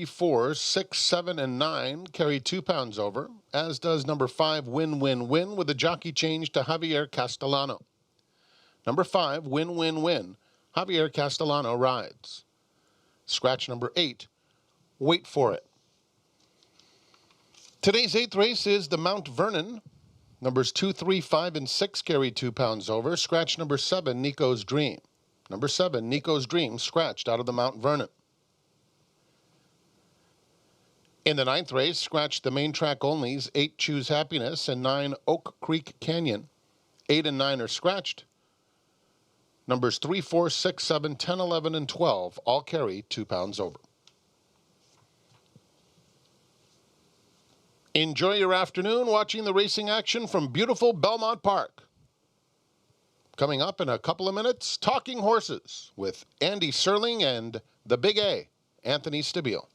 4, 6, 7, and 9 carry 2 pounds over, as does number 5, Win, Win, Win, with a jockey change to Javier Castellano. Number 5, Win, Win, Win. Javier Castellano rides. Scratch number 8, Wait for It. Today's 8th race is the Mount Vernon. Numbers 2, 3, 5, and 6 carry 2 pounds over. Scratch number 7, Nico's Dream. Number 7, Nico's Dream, scratched out of the Mount Vernon. In the 9th race, scratch the main track onlys, 8, Choose Happiness, and 9, Oak Creek Canyon. 8 and 9 are scratched. Numbers 3, 4, 6, 7, 10, 11, and 12 all carry 2 pounds over. Enjoy your afternoon watching the racing action from beautiful Belmont Park. Coming up in a couple of minutes, Talking Horses with Andy Serling and the Big A, Anthony Stabile.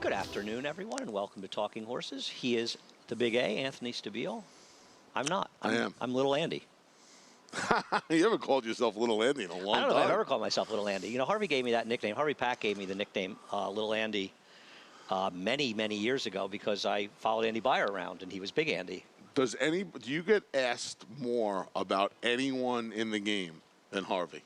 Good afternoon, everyone, and welcome to Talking Horses. He is the Big A, Anthony Stabile. I'm not. I am. I'm Little Andy. You haven't called yourself Little Andy in a long time. I don't know if I've ever called myself Little Andy. You know, Harvey gave me that nickname. Harvey Pack gave me the nickname Little Andy many, many years ago because I followed Andy Beyer around, and he was Big Andy. Do you get asked more about anyone in the game than Harvey?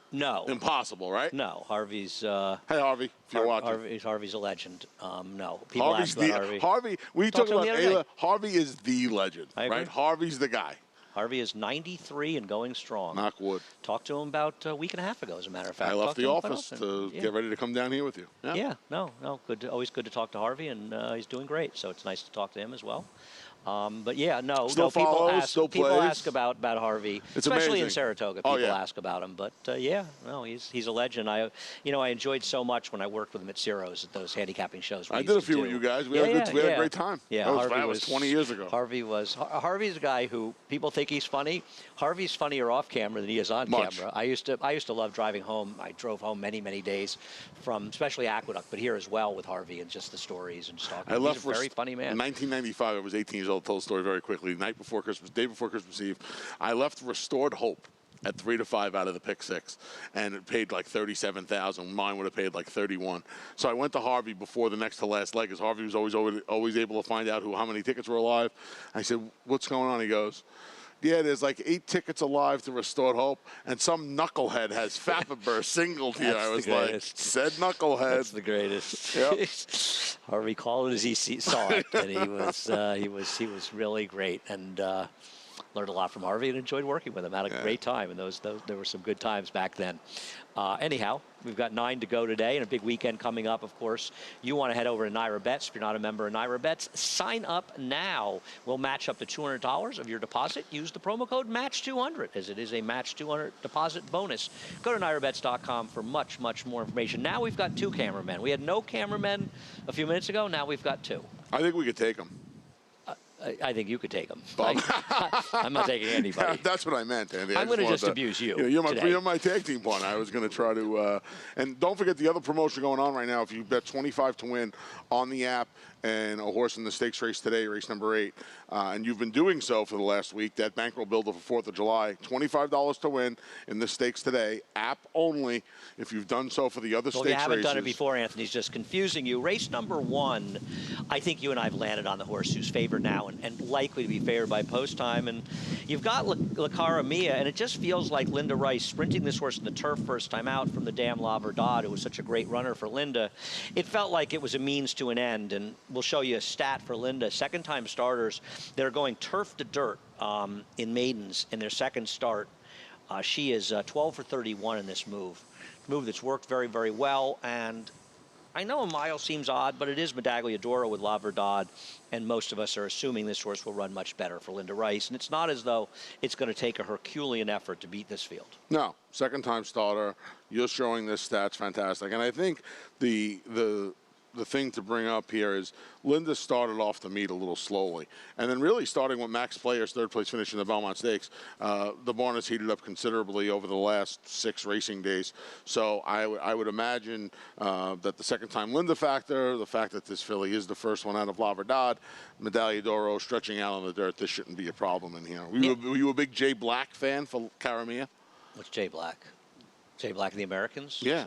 No. Impossible, right? No. Harvey's... Hey, Harvey, if you're watching. Harvey's a legend. No. People ask about Harvey. Harvey, we talk about Ayla. Harvey is the legend, right? Harvey's the guy. Harvey is 93 and going strong. Knock wood. Talked to him about a week and a half ago, as a matter of fact. I left the office to get ready to come down here with you. Yeah, no. Good. Always good to talk to Harvey, and he's doing great. So it's nice to talk to him as well. But yeah, no, Still people follows, ask, still people plays. ask about Harvey, It's especially in amazing. Saratoga. Oh, People yeah. ask about him, but yeah, no, he's a legend. I enjoyed so much when I worked with him at Ciro's at those handicapping shows. I did a few with you guys. We had a great time. Yeah, That was 20 years ago. Harvey's a guy who people think he's funny. Harvey's funnier off camera than he is on camera. I used to love driving home. I drove home many days from especially Aqueduct, but here as well with Harvey and just the stories and just talking. He's a very funny man. In 1995, I was 18 years old. Told the story very quickly. Night before Christmas, day before Christmas Eve, I left Restored Hope at 3 to 5 out of the pick 6, and it paid like $37,000. Mine would have paid like 31. So I went to Harvey before the next to last leg, because Harvey was always able to find out how many tickets were alive. I said, "What's going on?" He goes, "Yeah, there's like 8 tickets alive to Restored Hope, and some knucklehead has Fappenberg singled here." I was like, "Said knucklehead." That's the greatest. Yep. Harvey called it as he saw it, and he was really great, and learned a lot from Harvey and enjoyed working with him. Had a great time, and those there were some good times back then. Anyhow, we've got 9 to go today and a big weekend coming up, of course. You want to head over to Naira Bets. If you're not a member of Naira Bets, sign up now. We'll match up to $200 of your deposit. Use the promo code MATCH200, as it is a Match 200 deposit bonus. Go to NairaBets.com for much more information. Now we've got 2 cameramen. We had no cameramen a few minutes ago. Now we've got 2. I think we could take them. I think you could take them. I'm not taking anybody. That's what I meant, Andy. I'm going to just abuse you. You're my tag team partner. I was going to try to. And don't forget the other promotion going on right now. If you bet 25 to win on the app and a horse in the stakes race today, race number 8, and you've been doing so for the last week, that bankroll builder for 4th of July, $25 to win in the stakes today, app only. If you've done so for the other stakes races. Well, you haven't done it before, Anthony's just confusing you. Race number 1, I think you and I have landed on the horse who's favored now and likely to be favored by post time. And you've got La Cara Mia, and it just feels like Linda Rice sprinting this horse in the turf first time out from the Dame La Verdad, who was such a great runner for Linda. It felt like it was a means to an end, and we'll show you a stat for Linda. Second-time starters, they're going turf to dirt in maidens in their second start. She is 12 for 31 in this move that's worked very well. And I know a mile seems odd, but it is Medaglia d'Oro with La Verdad, and most of us are assuming this horse will run much better for Linda Rice. And it's not as though it's going to take a Herculean effort to beat this field. No, second-time starter. You're showing this stats fantastic, and I think the thing to bring up here is Linda started off the meet a little slowly. And then really starting with Max Player's third place finish in the Belmont Stakes, the barn has heated up considerably over the last 6 racing days. So I would imagine that the second time Linda factor, the fact that this filly is the first one out of La Verdad, Medaglia d'Oro stretching out on the dirt, this shouldn't be a problem in here. Were you a big Jay Black fan for Caramia? What's Jay Black? Jay Black and the Americans? Yeah.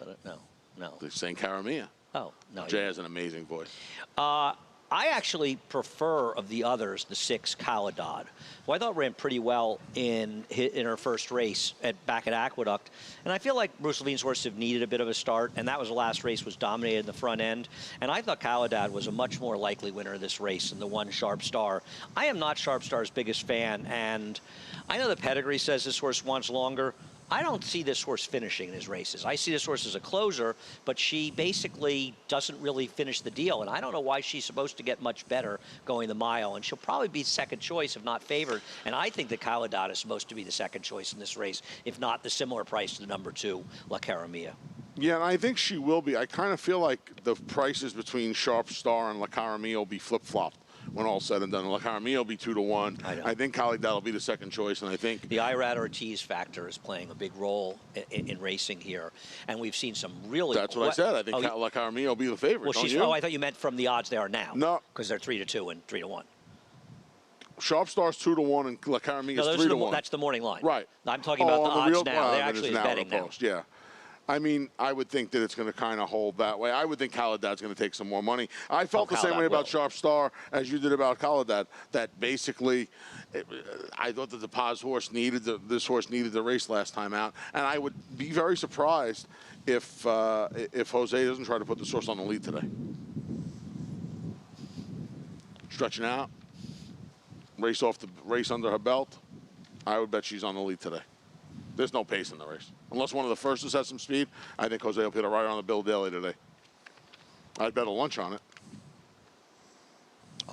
No. They're saying Caramia. Oh, no. Jay has an amazing voice. I actually prefer of the others the 6 Caladad, who I thought ran pretty well in her first race back at Aqueduct. And I feel like Bruce Levine's horses have needed a bit of a start, and that was the last race, was dominated in the front end. And I thought Caladad was a much more likely winner of this race than the 1 Sharp Star. I am not Sharp Star's biggest fan, and I know the pedigree says this horse wants longer. I don't see this horse finishing in his races. I see this horse as a closer, but she basically doesn't really finish the deal. And I don't know why she's supposed to get much better going the mile. And she'll probably be second choice if not favored. And I think that Caladad is supposed to be the second choice in this race, if not the similar price to the number 2, La Cara Mia. Yeah, and I think she will be. I kind of feel like the prices between Sharp Star and La Cara Mia will be flip-flopped when all's said and done. La Cara Mia will be 2 to 1. I think Caladad will be the second choice, and I think the Irad Ortiz factor is playing a big role in racing here, and we've seen some really. That's what I said. I think La Cara Mia will be the favorite. Well, I thought you meant from the odds they are now. No, because they're 3 to 2 and 3 to 1. Sharp Star's 2 to 1 and La Cara Mia is 3 to 1. That's the morning line. Right. I'm talking about the odds now. They actually is betting now. Yeah. I mean, I would think that it's going to kind of hold that way. I would think Caladad's going to take some more money. I felt the same way about Sharp Star as you did about Caladad, that basically I thought that this horse needed the race last time out, and I would be very surprised if Jose doesn't try to put this horse on the lead today. Stretching out, race under her belt, I would bet she's on the lead today. There's no pace in the race. Unless one of the firsts has some speed, I think Jose will hit it right on the Bill Daly today. I'd bet a lunch on it.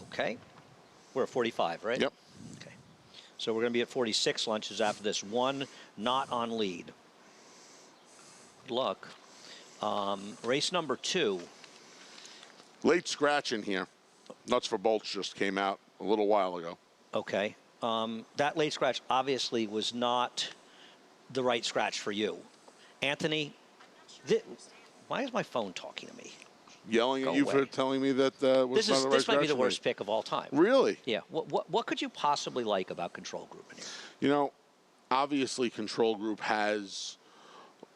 Okay. We're at 45, right? Yep. Okay. So we're going to be at 46 lunches after this one not on lead. Good luck. Race number 2. Late scratch in here. Nuts for Bolts just came out a little while ago. Okay. That late scratch obviously was not the right scratch for you. Anthony, why is my phone talking to me? Yelling at you away. for telling me that was not the right This might be the scratch worst pick of all time. Really? Yeah. What could you possibly like about Control Group in here? You know, obviously Control Group has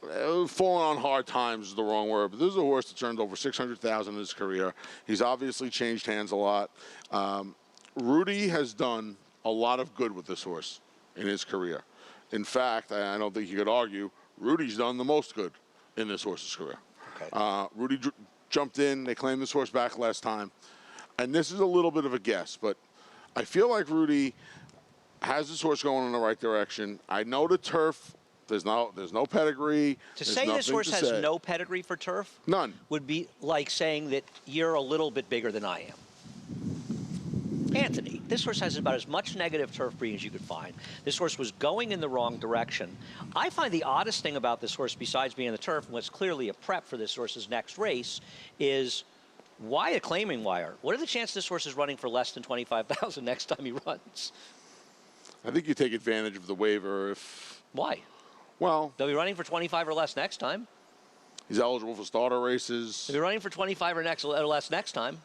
fallen on hard times is the wrong word, but this is a horse that's earned over $600,000 in his career. He's obviously changed hands a lot. Rudy has done a lot of good with this horse in his career. In fact, I don't think you could argue, Rudy's done the most good in this horse's career. Okay. Rudy jumped in. They claimed this horse back last time. And this is a little bit of a guess, but I feel like Rudy has this horse going in the right direction. I know the turf, there's no pedigree. To There's say this nothing horse to has say. no pedigree for turf None. would be like saying that you're a little bit bigger than I am. Anthony, this horse has about as much negative turf breeding as you could find. This horse was going in the wrong direction. I find the oddest thing about this horse, besides being the turf, and what's clearly a prep for this horse's next race, is why a claiming wire? What are the chances this horse is running for less than 25,000 next time he runs? I think you take advantage of the waiver if, Why? well, They'll be running for 25 or less next time. he's eligible for starter races. They'll be running for 25 or less next time.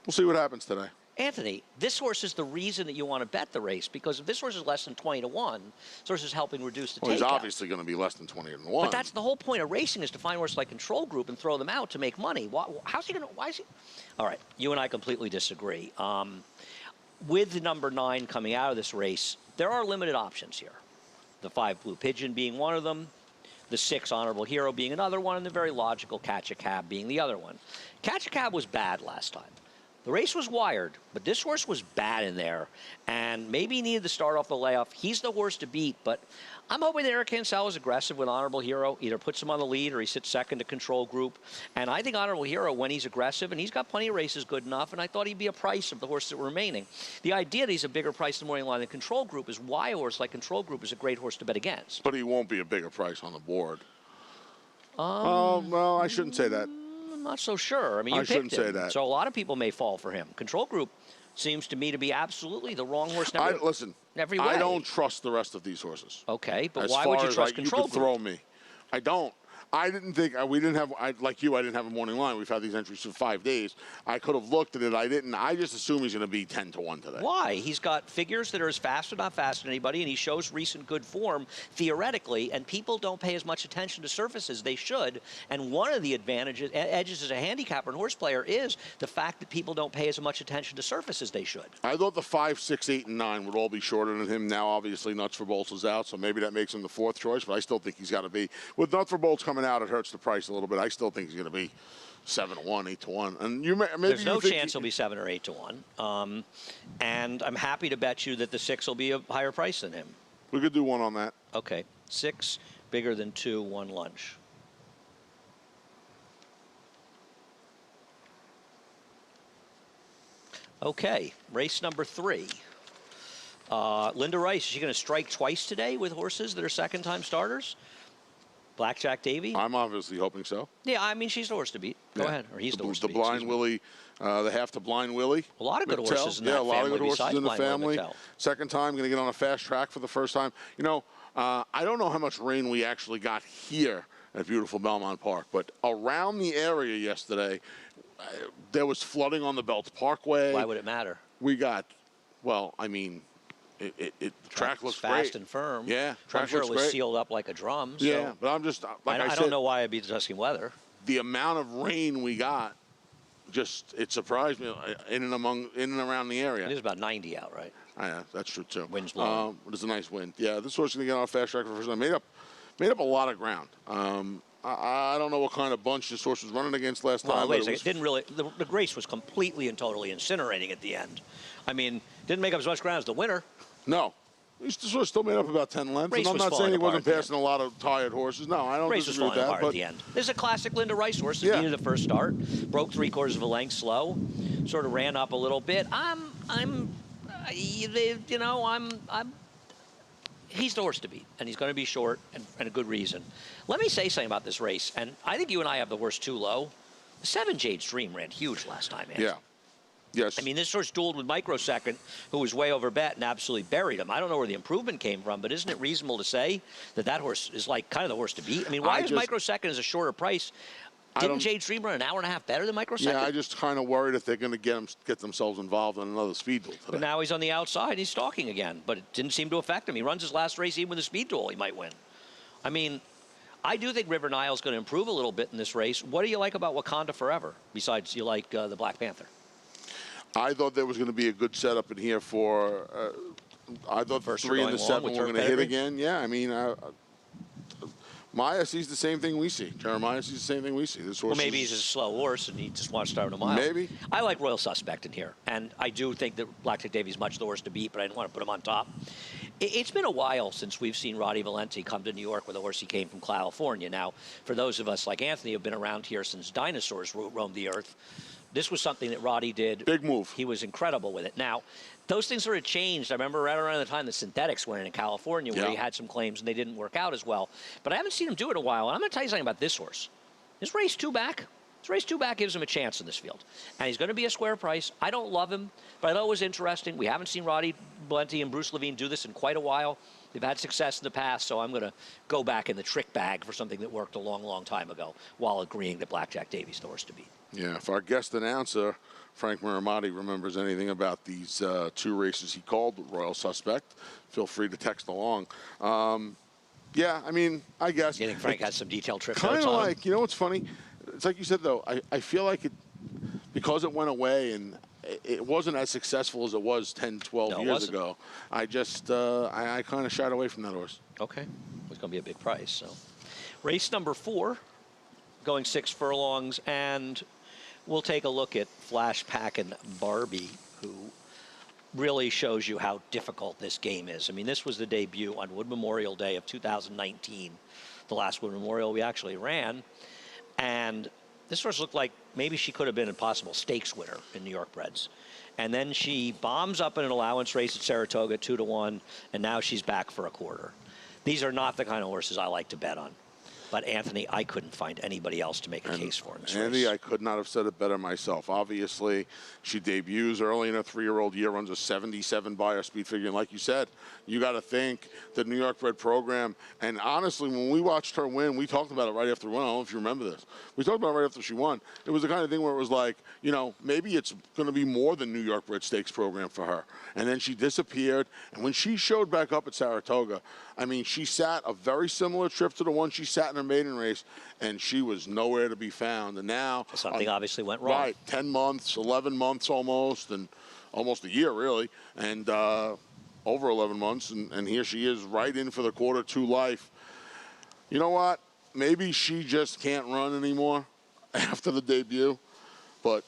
We'll see what happens today. Anthony, this horse is the reason that you want to bet the race, because if this horse is less than 20 to 1, this horse is helping reduce the Well, he's takeout. obviously going to be less than 20 to 1. But that's the whole point of racing, is to find horses like Control Group and throw them out to make money. How's he going to, why is he? All right, you and I completely disagree. With the number 9 coming out of this race, there are limited options here. The 5 Blue Pigeon being one of them, the 6 Honorable Hero being another one, and the very logical Catch a Cab being the other one. Catch a Cab was bad last time. The race was wired, but this horse was bad in there, and maybe he needed to start off the layoff. He's the horse to beat, but I'm hoping that Eric Cancel is aggressive with Honorable Hero, either puts him on the lead or he sits second to Control Group. And I think Honorable Hero, when he's aggressive, and he's got plenty of races good enough, and I thought he'd be a price of the horses that were remaining. The idea that he's a bigger price in the morning line than Control Group is why a horse like Control Group is a great horse to bet against. But he won't be a bigger price on the board. Well, I shouldn't say that. I'm not so sure. I mean, you I shouldn't picked him, say that. so a lot of people may fall for him. Control Group seems to me to be absolutely the wrong horse. Listen, every way. I don't trust the rest of these horses. Okay, but As why far would you as trust you Control could Group? throw me. I don't. I didn't think we didn't have. Like you, I didn't have a morning line. We've had these entries for 5 days. I could have looked at it. I didn't. I just assume he's going to be 10 to 1 today. Why? He's got figures that are as fast or not faster than anybody, and he shows recent good form theoretically, and people don't pay as much attention to surface as they should. And one of the edges as a handicapper and horse player is the fact that people don't pay as much attention to surface as they should. I thought the 5, 6, 8, and 9 would all be shorter than him. Now, obviously, Nuts for Bolts is out, so maybe that makes him the 4th choice. But I still think he's got to be with Nuts for Bolts coming out. It hurts the price a little bit. I still think he's going to be 7 to 1, 8 to 1. And maybe there's no chance he'll be 7 or 8 to 1. And I'm happy to bet you that the 6 will be a higher price than him. We could do one on that. Okay, 6 bigger than 2, 1 lunch. Okay, race number 3. Linda Rice, is she going to strike twice today with horses that are second-time starters? Blackjack Davy? I'm obviously hoping so. Yeah, I mean, she's the horse to beat. Go ahead. Or he's the horse to beat. The Blind Willie, the half to Blind Willie. A lot of good horses in that family. Yeah, a lot of good horses besides in the Blind Willie family. Mattel. Second time, going to get on a fast track for the first time. You know, I don't know how much rain we actually got here at beautiful Belmont Park, but around the area yesterday, there was flooding on the Belts Parkway. Why would it matter? We got, well, I mean, the track looks fast great. and firm. Yeah, track I'm sure looks it was great. sealed up like a drum. So Yeah, but I'm just, like I said, I don't know why I'd be discussing weather. the amount of rain we got, it surprised me in and around the area. It is about 90 out, right? Yeah, that's true too. Wind's blowing. But it's a nice wind. Yeah, this horse is going to get on a fast track for the first time. Made up a lot of ground. I don't know what kind of bunch this horse was running against last time. Well, wait a second. Was, It didn't really. The race was completely and totally incinerating at the end. I mean, didn't make up as much ground as the winner. No. This horse still made up about 10 lengths. Race And I'm was not saying he falling wasn't apart at the passing a lot of tired horses. No, I don't Race was disagree with falling that. apart But at the end. This is a classic Linda Rice horse. Yeah. Needed the first start. Broke 3/4 of a length slow. sort of ran up a little bit. He's the horse to beat, and he's going to be short, and a good reason. Let me say something about this race, and I think you and I have the horse too low. The 7 Jade's Dream ran huge last time, man. Yeah. Yes. I mean, this horse dueled with Microsecond, who was way over bet and absolutely buried him. I don't know where the improvement came from, but isn't it reasonable to say that that horse is like kind of the horse to beat? I mean, why is Microsecond as a shorter price? Didn't Jade's Dream run an hour and a half better than Microsecond? Yeah, I just kind of worried if they're going to get themselves involved in another speed duel today. But now he's on the outside. He's stalking again, but it didn't seem to affect him. He runs his last race even with a speed duel. He might win. I mean, I do think River Nile's going to improve a little bit in this race. What do you like about Wakanda Forever, besides you like the Black Panther? I thought there was going to be a good setup in here for. I thought First 3 and the 7 were going to hit again. Yeah, I mean, Maya sees the same thing we see. Jeremiah sees the same thing we see. This horse. Well, maybe he's a slow horse and he just wants to start on a mile. Maybe. I like Royal Suspect in here, and I do think that Blackjack Davy's much the horse to beat, but I didn't want to put him on top. It's been a while since we've seen Roddy Valenti come to New York with a horse he came from California. Now, for those of us like Anthony who have been around here since dinosaurs roamed the earth, this was something that Roddy did. Big move. He was incredible with it. Now, those things sort of changed. I remember right around the time the synthetics went in California where he had some claims and they didn't work out as well. But I haven't seen him do it in a while. And I'm going to tell you something about this horse. This race 2 back gives him a chance in this field. And he's going to be a square price. I don't love him, but I thought it was interesting. We haven't seen Roddy Valenti and Bruce Levine do this in quite a while. They've had success in the past, so I'm going to go back in the trick bag for something that worked a long, long time ago while agreeing that Blackjack Davy's the horse to beat. Yeah, if our guest announcer, Frank Miramati, remembers anything about these 2 races he called with Royal Suspect, feel free to text along. Yeah, I mean, I guess. You think Frank has some detailed trip kind notes of on like, him? you know what's funny? It's like you said, though, I feel like it, because it went away and it wasn't as successful as it was 10, 12 years ago. I just, I kind of shied away from that horse. Okay. It's going to be a big price. So, race number 4, going 6 furlongs, and we'll take a look at Flash Packin' Barbie, who really shows you how difficult this game is. I mean, this was the debut on Wood Memorial Day of 2019, the last Wood Memorial we actually ran. And this horse looked like maybe she could have been a possible stakes winner in New York Breds. And then she bombs up in an allowance race at Saratoga 2-1, and now she's back for a quarter. These are not the kind of horses I like to bet on. But, Anthony, I couldn't find anybody else to make a case for in this Andy, race. I could not have said it better myself. Obviously, she debuts early in her 3-year-old year, runs a 77 Beyer speed figure. And like you said, you got to think the New York bred program. And honestly, when we watched her win, we talked about it right after one. I don't know if you remember this. We talked about it right after she won. It was the kind of thing where it was like, you know, maybe it's going to be more than New York bred stakes program for her. And then she disappeared. And when she showed back up at Saratoga, I mean, she sat a very similar trip to the one she sat in her maiden race, and she was nowhere to be found. And now something obviously went wrong. Right, 10 months, 11 months almost, and almost a year really, and over 11 months, and here she is right in for the quarter 2 life. You know what? Maybe she just can't run anymore after the debut, but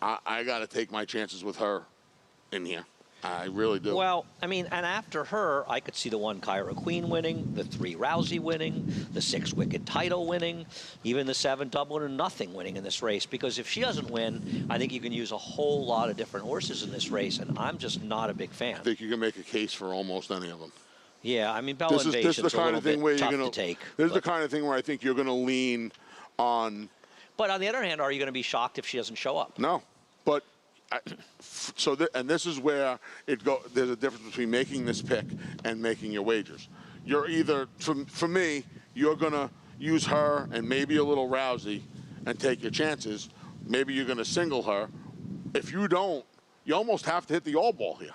I got to take my chances with her in here. I really do. Well, I mean, and after her, I could see the 1 Kyra Queen winning, the 3 Rousey winning, the 6 Wicked Title winning, even the 7 Dublin and Nothing winning in this race. Because if she doesn't win, I think you can use a whole lot of different horses in this race, and I'm just not a big fan. I think you can make a case for almost any of them. Yeah, I mean, Bella Invasion's a little bit tough to take. This is the kind of thing where I think you're going to lean on. But on the other hand, are you going to be shocked if she doesn't show up? No, but. And this is where there's a difference between making this pick and making your wagers. You're either, for me, you're going to use her and maybe a little Rousey and take your chances. Maybe you're going to single her. If you don't, you almost have to hit the all ball here.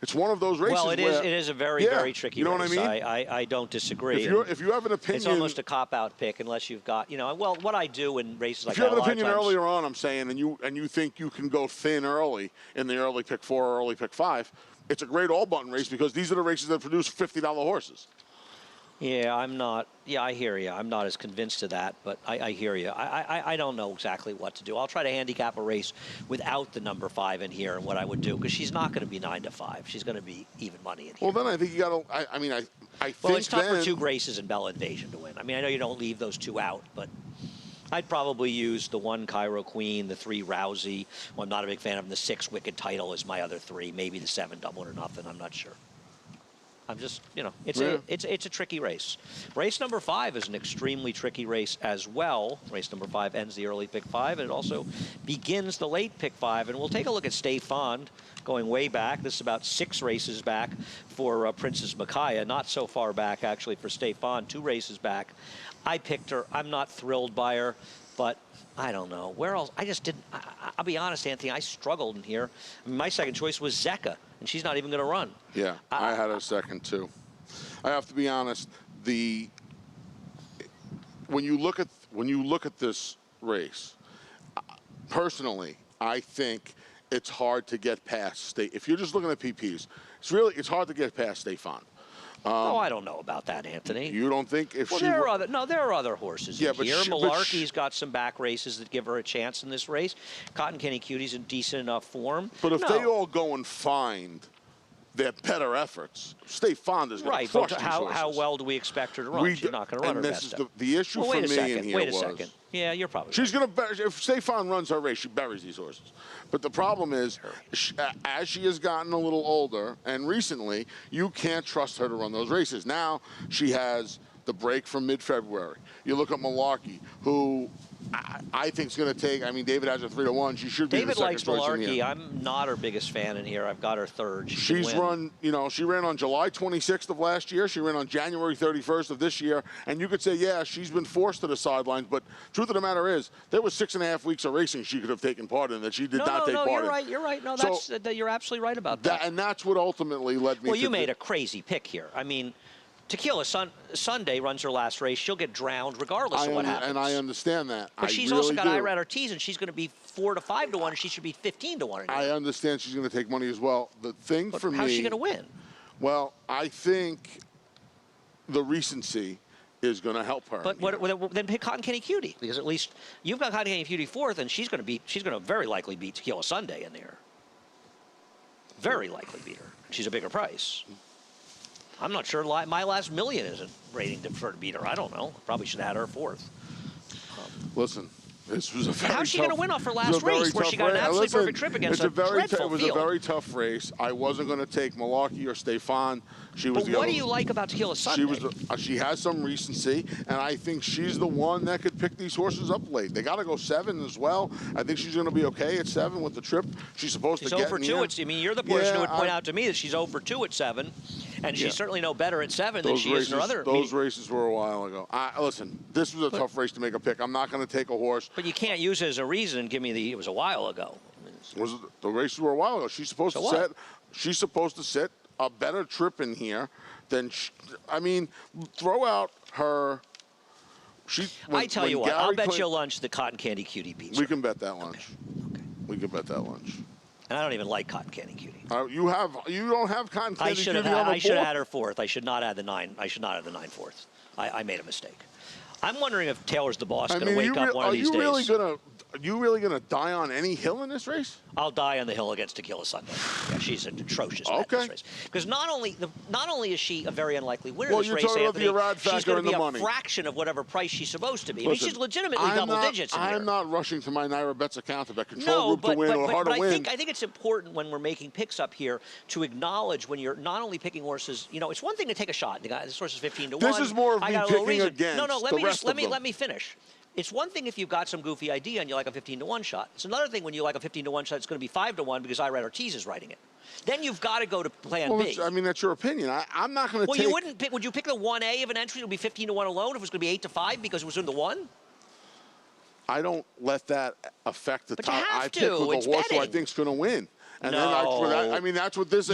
It's one of those races. Well, it is a very, very tricky you know race. What I mean? I don't disagree. If you have an opinion, it's almost a cop-out pick unless you've got, well, what I do in races like that. If you have an opinion times, earlier on, I'm saying, and you think you can go thin early in the early pick 4 or early pick 5, it's a great all-button race because these are the races that produce $50 horses. Yeah, I'm not. Yeah, I hear you. I'm not as convinced of that, but I hear you. I don't know exactly what to do. I'll try to handicap a race without the number 5 in here and what I would do, because she's not going to be 9-5. She's going to be even money in here. Well, then I think you got to. I think. Well, it's tough for 2 Graces and Bella Invasion to win. I mean, I know you don't leave those 2 out, but I'd probably use the 1 Cairo Queen, the 3 Rousey. Well, I'm not a big fan of them. The 6 Wicked Title is my other 3. Maybe the 7 Double or Nothing. I'm not sure. I'm just, it's a tricky race. Race number 5 is an extremely tricky race as well. Race number 5 ends the early pick 5, and it also begins the late pick 5. And we'll take a look at Stay Fond going way back. This is about 6 races back for Princess Micaiah. Not so far back, actually, for Stay Fond. 2 races back. I picked her. I'm not thrilled by her, but I don't know. Where else? I just didn't. I'll be honest, Anthony, I struggled in here. I mean, my second choice was Zeka, and she's not even going to run. Yeah, I had a second, too. I have to be honest. When you look at this race, personally, I think it's hard to get past If you're just looking at PPs, it's hard to get past Stay Fond. I don't know about that, Anthony. You don't think if she... there are other horses in but here. Malarkey's got some back races that give her a chance in this race. Cotton Candy Cutie's in decent enough form. But if they all go and find their better efforts, Stay Fond is going to crush these horses. How well do we expect her to run? She's not going to run her best. And this is the issue for me in here Wait a second. Yeah, you're probably She's going to... If Stay Fond runs her race, she buries these horses. But the problem is, as she has gotten a little older, and recently, you can't trust her to run those races. Now, she has the break from mid-February. You look at Malarkey, who I think is going to take... I mean, David has her 3-1. She should be the second choice in here. David likes Malarkey. I'm not her biggest fan in here. I've got her third. She's run, she ran on July 26th of last year. She ran on January 31st of this year. And you could say, yeah, she's been forced to the sidelines. But truth of the matter is, there was 6.5 weeks of racing she could have taken part in that she did not take part in. No, you're right. No, you're absolutely right about that. And that's what ultimately led me to... Well, you made a crazy pick here. I mean... Tequila Sunday runs her last race. She'll get drowned regardless of what happens. And I understand that. But she's also got Irad Ortiz, and she's going to be 4 to 5 to 1, and she should be 15 to 1. I understand she's going to take money as well. The thing for me... How's she going to win? Well, I think the recency is going to help her. But then pick Cotton Candy Cutie, because at least you've got Cotton Candy Cutie 4th, and she's going to very likely beat Tequila Sunday in there. Very likely beat her. She's a bigger price. I'm not sure My Last Million isn't rating for her to beat her. I don't know. Probably should have had her 4th. Listen, this was a very How's she going to win off her last race where she got an absolutely perfect trip against a dreadful field? It was a very tough race. I wasn't going to take Malarkey or Stay Fond. But what do you like about Tequila Sunday? She has some recency, and I think she's the one that could pick these horses up late. They got to go 7 as well. I think she's going to be okay at 7 with the trip. She's supposed to get 0 for 2. I mean, you're the person who would point out to me that she's 0 for 2 at 7, and she's certainly no better at 7 than she is in her other. Those races were a while ago. Listen, this was a tough race to make a pick. I'm not going to take a horse. But you can't use it as a reason and give me it was a while ago. The races were a while ago. She's supposed to set. She's supposed to set a better trip in here than throw out her. I tell you what, I'll bet you a lunch that Cotton Candy Cutie beats her. We can bet that lunch. Okay. We can bet that lunch. And I don't even like Cotton Candy Cutie. You don't have Cotton Candy Cutie on the board? I should have had her 4th. I should not have the 9. I should not have the 9 4th. I made a mistake. I'm wondering if Taylor's the boss going to wake up one of these days. Are you really going to die on any hill in this race? I'll die on the hill against Tequila Sunday. Yeah, she's an atrocious bet in this race. Because not only is she a very unlikely winner in this race, Anthony, she's going to be a fraction of whatever price she's supposed to be. Listen, she's legitimately double digits in here. I'm not rushing to my Naira Bets account to bet control group to win or hard to win. I think it's important when we're making picks up here to acknowledge when you're not only picking horses. It's one thing to take a shot. This horse is 15 to 1. This is more of me picking against. No, let me finish. It's one thing if you've got some goofy idea and you like a 15 to 1 shot. It's another thing when you like a 15 to 1 shot. It's going to be 5 to 1 because Irad Ortiz is writing it. Then you've got to go to Plan B. That's your opinion. I'm not going to. Well, you wouldn't pick. Would you pick the 1A of an entry? It would be 15 to 1 alone. If it was going to be 8 to 5 because it was in the 1. I don't let that affect the top. I pick with the horse who I think's going to win. And then that's what this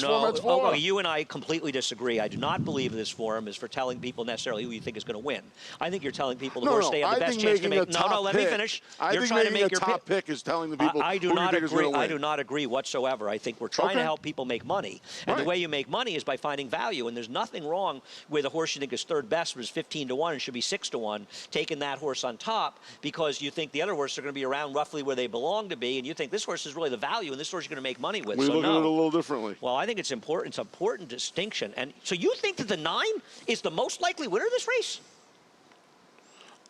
format's for. Okay, you and I completely disagree. I do not believe this forum is for telling people necessarily who you think is going to win. I think you're telling people the horse they have the best chance to make. Let me finish. You're trying to make your top pick is telling the people who you think is going to win. I do not agree whatsoever. I think we're trying to help people make money. And the way you make money is by finding value. And there's nothing wrong with a horse you think is third best, but is 15 to 1 and should be 6 to 1, taking that horse on top because you think the other horses are going to be around roughly where they belong to be, and you think this horse is really the value, and this horse you're going to make money with. We look at it a little differently. Well, I think it's important. It's an important distinction. And so you think that the 9 is the most likely winner of this race?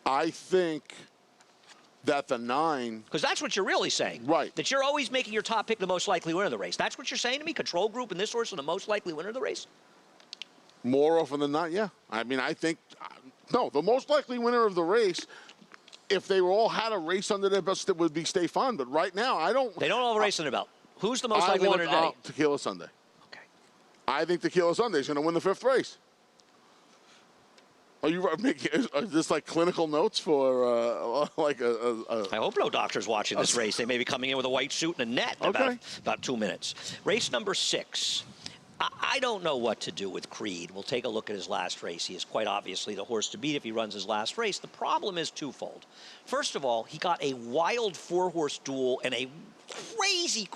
I think that the 9. Because that's what you're really saying. Right. That you're always making your top pick the most likely winner of the race. That's what you're saying to me? Control group and this horse are the most likely winner of the race? More often than not, yeah. I mean, I think, no, the most likely winner of the race, if they all had a race under their belt, it would be Stefan. But right now, I don't. They don't all have a race under their belt. Who's the most likely winner today? Tequila Sunday. Okay. I think Tequila Sunday is going to win the 5th race. Are you making this like clinical notes for like a? I hope no doctor's watching this race. They may be coming in with a white suit and a net in about 2 minutes. Race number 6. I don't know what to do with Creed. We'll take a look at his last race. He is quite obviously the horse to beat if he runs his last race. The problem is twofold. First of all, he got a wild 4-horse duel and a crazy,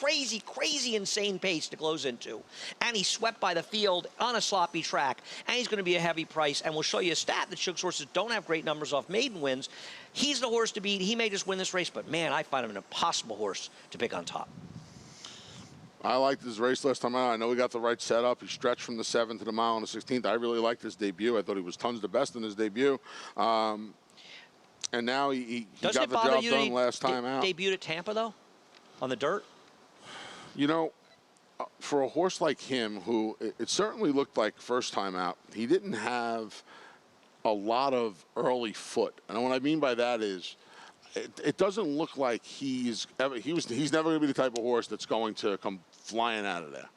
insane pace to close into. And he's swept by the field on a sloppy track. And he's going to be a heavy price. And we'll show you a stat that Shug's horses don't have great numbers off maiden wins. He's the horse to beat. He may just win this race. But, man, I find him an impossible horse to pick on top. I liked his race last time out. I know he got the right setup. He stretched from the 7th to the mile on the 16th. I really liked his debut. I thought he was tons the best in his debut. And now he got the job done last time out. Debuted at Tampa, though, on the dirt? You know, for a horse like him, who it certainly looked like first time out, he didn't have a lot of early foot. And what I mean by that is, it doesn't look like he's never going to be the type of horse that's going to come flying out of there.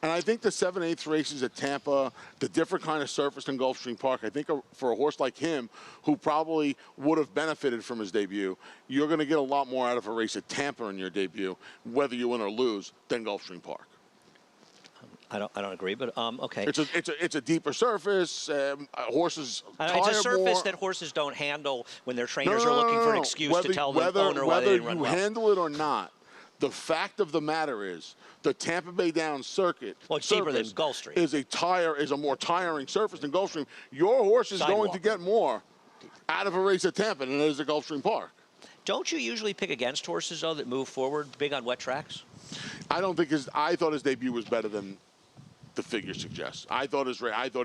And I think the 7/8 races at Tampa, the different kind of surface in Gulfstream Park, I think for a horse like him, who probably would have benefited from his debut, you're going to get a lot more out of a race at Tampa in your debut, whether you win or lose, than Gulfstream Park. I don't agree, but okay. It's a deeper surface. Horses tire it's a surface more. that horses don't handle when their trainers are looking for an excuse to tell the owner why they didn't run well. Whether you handle it or not, the fact of the matter is the Tampa Bay Downs circuit it's deeper than Gulfstream. is a more tiring surface than Gulfstream. Your horse is going to get more out of a race at Tampa than it is at Gulfstream Park. Don't you usually pick against horses though that move forward big on wet tracks? I don't think I thought his debut was better than the figure suggests. I thought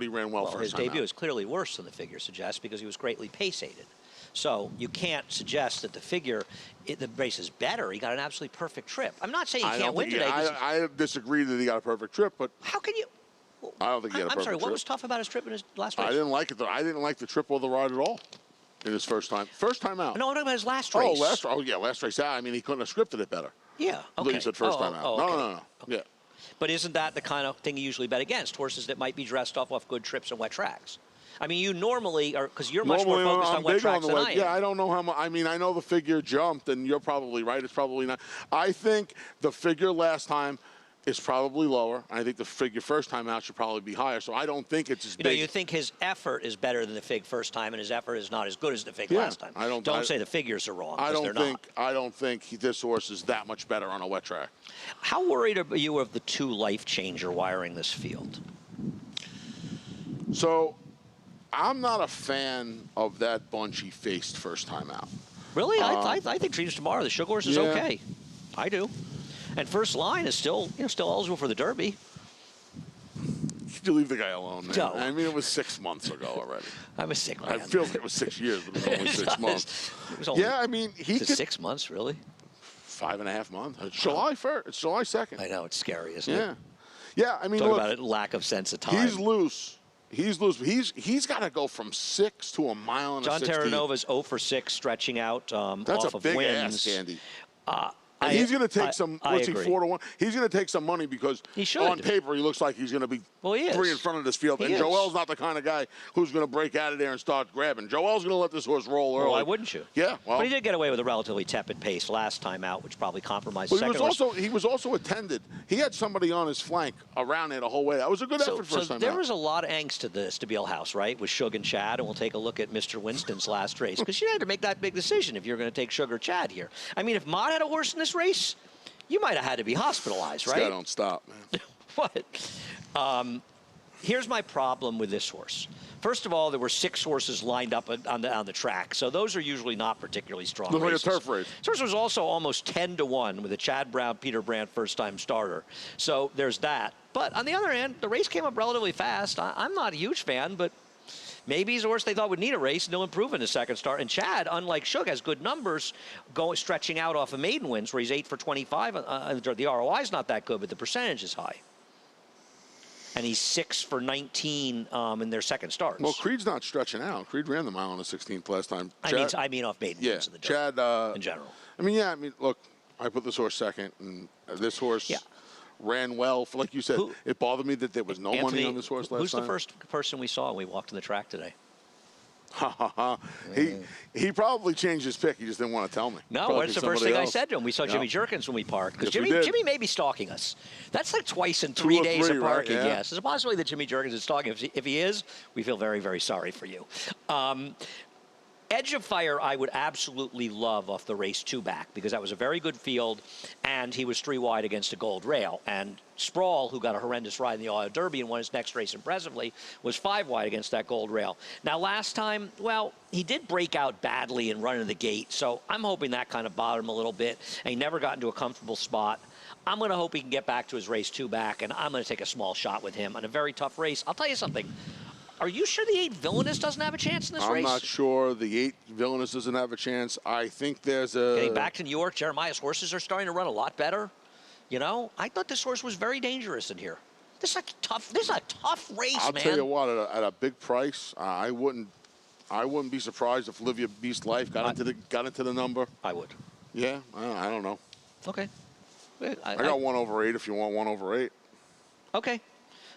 he ran well first his time debut out. is clearly worse than the figure suggests because he was greatly pace-aided. So you can't suggest that the race is better. He got an absolutely perfect trip. I'm not saying he can't win today. I disagree that he got a perfect trip, but how can you? I don't think he had a perfect trip. I'm sorry. What was tough about his trip in his last race? I didn't like it. I didn't like the trip or the ride at all in his first time out. No, I'm talking about his last race. Last race out. I mean, he couldn't have scripted it better. Yeah. Okay. You said first time out. Okay. No. Okay. Yeah. But isn't that the kind of thing you usually bet against? Horses that might be dressed off good trips and wet tracks. I mean, you normally are, because you're much more focused on wet tracks than I am. Yeah, I don't know how much. I mean, I know the figure jumped, and you're probably right. It's probably not. I think the figure last time is probably lower. I think the figure first time out should probably be higher. So I don't think it's as big. You think his effort is better than the fig first time, and his effort is not as good as the fig last time. Don't say the figures are wrong, because they're not. I don't think this horse is that much better on a wet track. How worried are you of the 2 life changer wiring this field? So I'm not a fan of that bunch he faced first time out. Really? I think Dreams Tomorrow, the Sugar Horse, is okay. I do. And First Line is still eligible for the Derby. Could you leave the guy alone, man? No. I mean, it was 6 months ago already. I'm a sick man. I feel like it was 6 years, but it was only 6 months. It was only, I mean, he could... 6 months, really? 5.5 months. It's July 1st. It's July 2nd. I know. It's scary, isn't it? Yeah, I mean, Talk look, about it, lack of sense of time. He's loose. He's got to go from 6 to a mile and John 16. Terranova's 0 for 6 stretching out That's off a of big wins. ask, Andy. And he's going to take what's he, 4-1? He's going to take some money because on paper he looks like he's going to be 3 in front of this field. And Joel's not the kind of guy who's going to break out of there and start grabbing. Joel's going to let this horse roll early. Well, why wouldn't you? Yeah. Well, but he did get away with a relatively tepid pace last time out, which probably compromised but second horse. He was also attended. He had somebody on his flank around there the whole way. That was a good effort first time out. There was a lot of angst to the Stabile house, right, with Shug and Chad, and we'll take a look at Mr. Winston's last race, because you had to make that big decision if you're going to take Shug or Chad here. I mean, if Mott had a horse in this race, you might have had to be hospitalized, right? This guy don't stop, man. What? Here's my problem with this horse. First of all, there were 6 horses lined up on the track, so those are usually not particularly strong races. Like a turf race. This horse was also almost 10-1 with a Chad Brown, Peter Brandt first-time starter. So there's that. But on the other hand, the race came up relatively fast. I'm not a huge fan, but maybe he's a horse they thought would need a race, and he'll improve in the second start. And Chad, unlike Shug, has good numbers stretching out off of maiden wins, where he's 8 for 25. The ROI is not that good, but the percentage is high. And he's 6 for 19 in their second starts. Well, Creed's not stretching out. Creed ran the mile on the 16th last time. I mean off maiden wins in the dirt, Chad, in general. I mean, look, I put this horse second, and this horse ran well. Like you said, it bothered me that there was no money on this horse last time. Who's the first person we saw when we walked on the track today? He probably changed his pick. He just didn't want to tell me. No, what's the first thing I said to him? We saw Jimmy Jerkins when we parked. Because Jimmy may be stalking us. That's like twice in 3 days of parking, right? yes. There's a possibility that Jimmy Jerkins is stalking. If he is, we feel very, very sorry for you. Edge of Fire, I would absolutely love off the race 2 back, because that was a very good field, and he was 3 wide against a gold rail. And Sprawl, who got a horrendous ride in the Ohio Derby and won his next race impressively, was 5 wide against that gold rail. Now, last time, well, he did break out badly and run into the gate, so I'm hoping that kind of bothered him a little bit, and he never got into a comfortable spot. I'm going to hope he can get back to his race 2 back, and I'm going to take a small shot with him on a very tough race. I'll tell you something. Are you sure the 8 Villainous doesn't have a chance in this race? I'm not sure the 8 Villainous doesn't have a chance. I think there's a... Getting back to New York, Jeremiah's horses are starting to run a lot better. You know, I thought this horse was very dangerous in here. This is a tough race, man. I'll tell you what, at a big price, I wouldn't be surprised if Olivia Beast Life got into the number. I would. Yeah, I don't know. Okay. I got 1 over 8 if you want 1 over 8. Okay.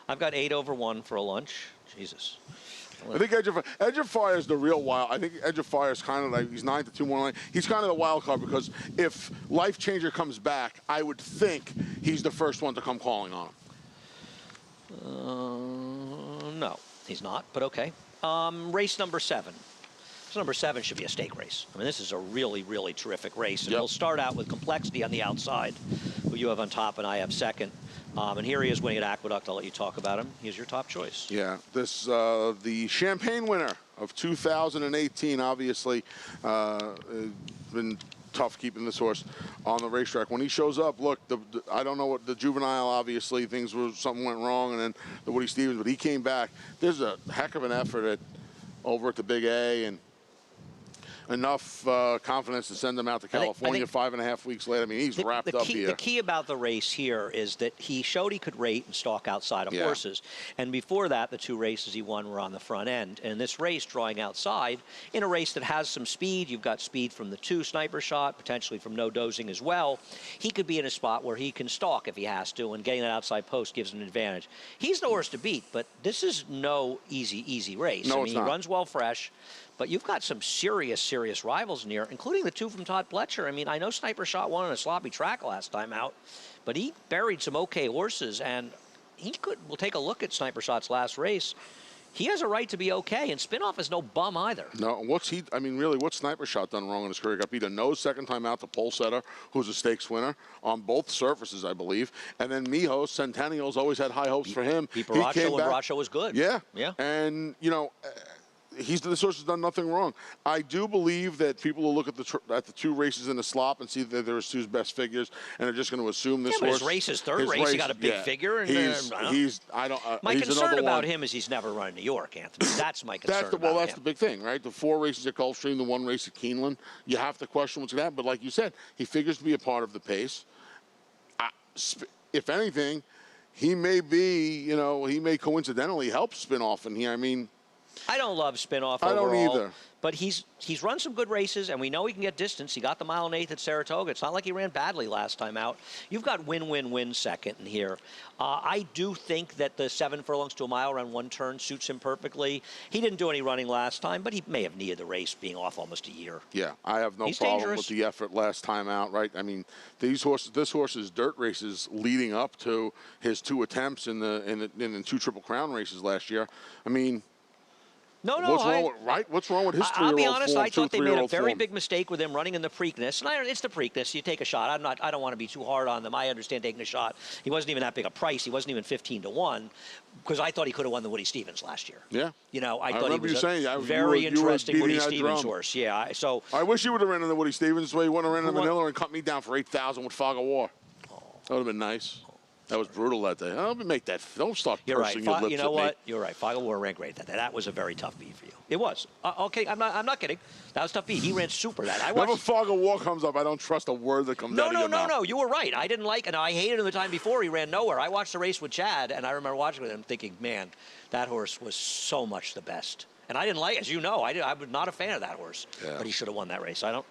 I've got 8 over 1 for a lunch. Jesus. I think Edge of Fire is the real wild. I think Edge of Fire is kind of like, he's 9 to 2 more line. He's kind of the wild card, because if Life Changer comes back, I would think he's the first one to come calling on him. No, he's not, but okay. Race number 7. Race number 7 should be a stake race. I mean, this is a really, really terrific race. And we'll start out with Complexity on the outside, who you have on top and I have second. And here he is winning at Aqueduct. I'll let you talk about him. He's your top choice. Yeah, this the Champagne winner of 2018, obviously. Been tough keeping this horse on the racetrack. When he shows up, look, I don't know what the juvenile, obviously, something went wrong, and then the Woody Stevens, but he came back. There's a heck of an effort over at the Big A, and enough confidence to send him out to California 5.5 weeks later. I mean, he's wrapped up here. The key about the race here is that he showed he could rate and stalk outside of horses. And before that, the 2 races he won were on the front end. And this race, drawing outside, in a race that has some speed, you've got speed from the 2 Sniper Shot, potentially from No Dozing as well. He could be in a spot where he can stalk if he has to, and getting that outside post gives him an advantage. He's the horse to beat, but this is no easy race. No, I mean, he runs well fresh. But you've got some serious rivals in here, including the 2 from Todd Pletcher. I mean, I know Sniper Shot won on a sloppy track last time out, but he buried some okay horses, and we'll take a look at Sniper Shot's last race. He has a right to be okay, and Spinoff is no bum either. No, what's Sniper Shot done wrong in his career? Got beat a nose second time out to Pole Setter, who's a stakes winner on both surfaces, I believe. And then Mijo, Centennial's always had high hopes for him. He Baracho, and Baracho was good. Yeah. Yeah. And, you know... this horse has done nothing wrong. I do believe that people will look at the 2 races in the slop and see that there was 2's best figures, and they're just going to assume this horse. His race, his third race, he got a big figure. And my concern about him is he's never run in New York, Anthony. That's my concern. That's the big thing, right? The 4 races at Gulfstream, the 1 race at Keeneland. You have to question what's going to happen. But like you said, he figures to be a part of the pace. If anything, he may coincidentally help Spinoff in here. I mean, I don't love Spinoff overall. I don't either. But he's run some good races, and we know he can get distance. He got the 1.8 miles at Saratoga. It's not like he ran badly last time out. You've got win second in here. I do think that the 7 furlongs to a mile around 1 turn suits him perfectly. He didn't do any running last time, but he may have needed the race being off almost a year. Yeah, I have no problem with the effort last time out, right? I mean, this horse's dirt races leading up to his 2 attempts in the 2 Triple Crown races last year. I mean, what's wrong with his 3-year-old I'll be honest, form, I thought they made a very form? big mistake with him running in the Preakness. And it's the Preakness. You take a shot. I don't want to be too hard on them. I understand taking a shot. He wasn't even that big a price. He wasn't even 15 to 1, because I thought he could have won the Woody Stevens last year. Yeah. You know, I thought he was a very interesting Woody Stevens horse. Yeah. So I wish he would have ran in the Woody Stevens way. He wouldn't have ran in Manila and cut me down for 8,000 with Fog of War. That would have been nice. That was brutal that day. Don't make that. Don't start You're right. pursing your lips You know at me. what? You're right. Fagel War ran great that day. That was a very tough beat for you. It was. Okay, I'm not kidding. That was a tough beat. He ran super that. Whenever Fargo War comes up, I don't trust a word that comes out of your mouth. No. You were right. I didn't like it. I hated him the time before. He ran nowhere. I watched the race with Chad, and I remember watching with him thinking, man, that horse was so much the best. And I didn't like, as you know, I was not a fan of that horse. Yeah. But he should have won that race. I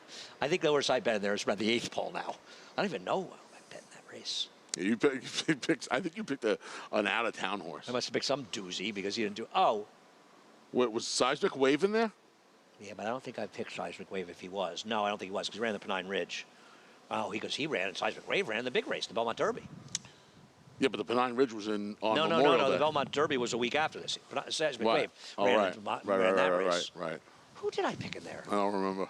think the horse I bet in there is around the 8th pole now. I don't even know who I bet in that race. Yeah, you picked. I think you picked an out-of-town horse. I must have picked some doozy because he didn't do. Oh. What, was Seismic Wave in there? Yeah, but I don't think I picked Seismic Wave if he was. No, I don't think he was because he ran the Pennine Ridge. Oh, he ran, and Seismic Wave ran the big race, the Belmont Derby. Yeah, but the Pennine Ridge was on Memorial No. Day. The Belmont Derby was a week after this. Seismic Right. Wave Oh, ran right. that race. Right. Who did I pick in there? I don't remember.